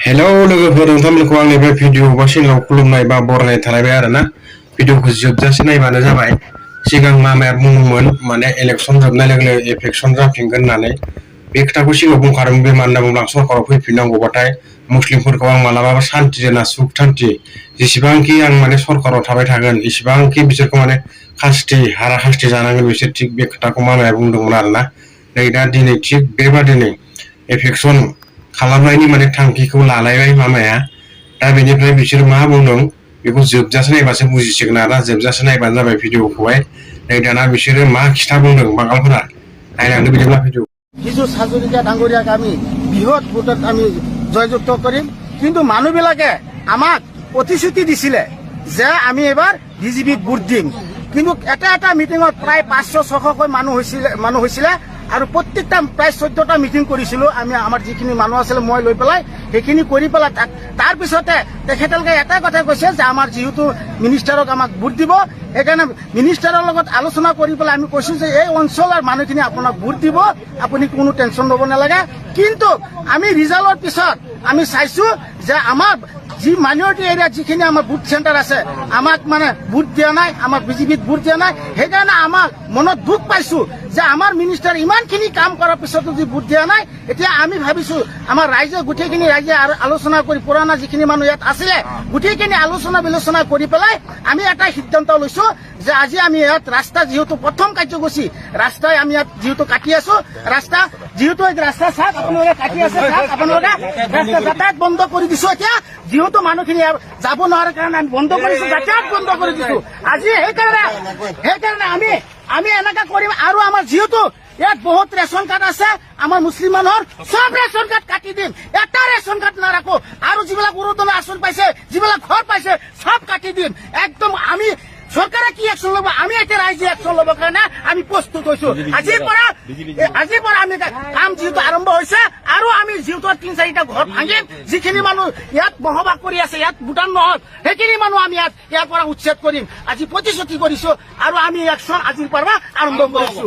Hello लोगोफोर नोंथांमोनखौ आंनि बे video बा चेनेलाव खुलुमनाय बा बरायनाय थालायबाय आरोना भिडिअखौ जोबजासे नायबानो जाबाय। सिगां मामाया बुंदोंमोन माने इलेक्सन जोबनाय लोगो लोगो इलेक्सन जाफिनगोन होननानै बे खोथाखौ सिगाङाव बुंखादों। बे मानो होनना बुंब्ला सरकाराव फैफिननांगौबाथाय मुस्लिमफोरखौ आं मालाबाबो शान्ति दोना सुख शान्ति जेसेबांखि आं माने सरकाराव थाबाय थागोन इसेबांखि बिसोरखौ माने खास्ति हाराखास्ति जानांगोन बिसोर थिग बे खोथाखौ मामाया बुंदोंमोन आरोना। नै दा दिनै थिग बेबादिनो इलेक्सन खालामनायनि माने थांखिखौ लालायबाय मामाया। दा बेनिफ्राय बिसोर मा बुंदों बेखौ जोबजासे नायबासो बुजिसिगोन आरोना। जोबजासे नायबानो जाबाय भिडिअखौहाय। नै दाना बिसोरो मा खिथा बुंदों बांगालफोरा नायलांदो बिदिब्ला भिडिअ। পীযুষ হাজৰিকা ডাঙৰীয়াক আমি বৃহৎ ভোটত আমি জয়যুক্ত কৰিম। কিন্তু মানুহবিলাকে আমাক প্ৰতিশ্ৰুতি দিছিলে যে আমি এবাৰ বিজেপিক ভোট দিম। কিন্তু এটা এটা মিটিঙত প্ৰায় 500-600কৈ মানুহ হৈছিলে আৰু প্ৰত্যেকটা প্ৰায় 14টা মিটিং কৰিছিলো আমি। আমাৰ যিখিনি মানুহ আছিলে মই লৈ পেলাই সেইখিনি কৰি পেলাই তাৰ পিছতে তেখেতলোকে এটা কথা কৈছে যে আমাৰ যিহেতু মিনিষ্টাৰক আমাক ভোট দিব, সেইকাৰণে মিনিষ্টাৰৰ লগত আলোচনা কৰি পেলাই আমি কৈছো যে এই অঞ্চলৰ মানুহখিনি আপোনাক ভোট দিব, আপুনি কোনো টেনশ্যন ল'ব নালাগে। কিন্তু আমি ৰিজাল্টৰ পিছত আমি চাইছো যে আমাৰ যি মাইনৰিটি এৰিয়াত যিখিনি আমাৰ বুথ চেণ্টাৰ আছে আমাক মানে ভোট দিয়া নাই, আমাক বিজেপিত ভোট দিয়া নাই। সেইকাৰণে আমাৰ মনত দুখ পাইছো যে আমাৰ মিনিষ্টাৰ ইমানখিনি কাম কৰাৰ পিছতো যদি ভোট দিয়া নাই। এতিয়া আমি ভাবিছো আমাৰ ৰাইজে গোটেইখিনি ৰাইজে আলোচনা কৰি পুৰণা যিখিনি মানুহ ইয়াত আছিলে গোটেইখিনি আলোচনা বিলোচনা কৰি পেলাই আমি এটা সিদ্ধান্ত লৈছো যে আজি আমি ইয়াত ৰাস্তা যিহেতু প্ৰথম কাৰ্যসূচী ৰাস্তাই আমি ইয়াত যিহেতু কাটি আছো, ৰাস্তা যিহেতু ৰাস্তা চাওক আপোনালোকে কাটি আছে, আপোনালোকে ৰাস্তা যাতায়াত বন্ধ কৰি দিছো। এতিয়া যিহেতু মানুহখিনি যাব নোৱাৰে কাৰণে আমি বন্ধ কৰিছো, যাতায়াত বন্ধ কৰি দিছো আজি। সেইকাৰণে আমি এনেকা কৰিম। আৰু আমাৰ যিহেতু ইয়াত বহুত ৰেচন কাৰ্ড আছে আমাৰ মুছলিম মানুহৰ, সব ৰেচন কাৰ্ড কাটি দিম, এটা ৰেচন কাৰ্ড নাৰাখো। আৰু যিবিলাক অৰুণোদয় আঁচনি পাইছে, যিবিলাক ঘৰ পাইছে সব কাটি দিম। একদম আমি চৰকাৰে কি একশ্যন ল'ব আমি এতিয়া ৰাইজে একশ্যন ল'বৰ কাৰণে আমি প্ৰস্তুত হৈছো। আজিৰ পৰা আমি কাম যিহেতু আৰম্ভ হৈছে আৰু আমি যিহেতু 3-4টা ঘৰ ভাঙিম। যিখিনি মানুহ ইয়াত বসবাস কৰি আছে ইয়াত ভোটাৰ নহল সেইখিনি মানুহ আমি ইয়াৰ পৰা উচ্ছেদ কৰিম আজি প্ৰতিশ্ৰুতি কৰিছো। আৰু আমি একশ্যন আজিৰ পৰা আৰম্ভ কৰিছো।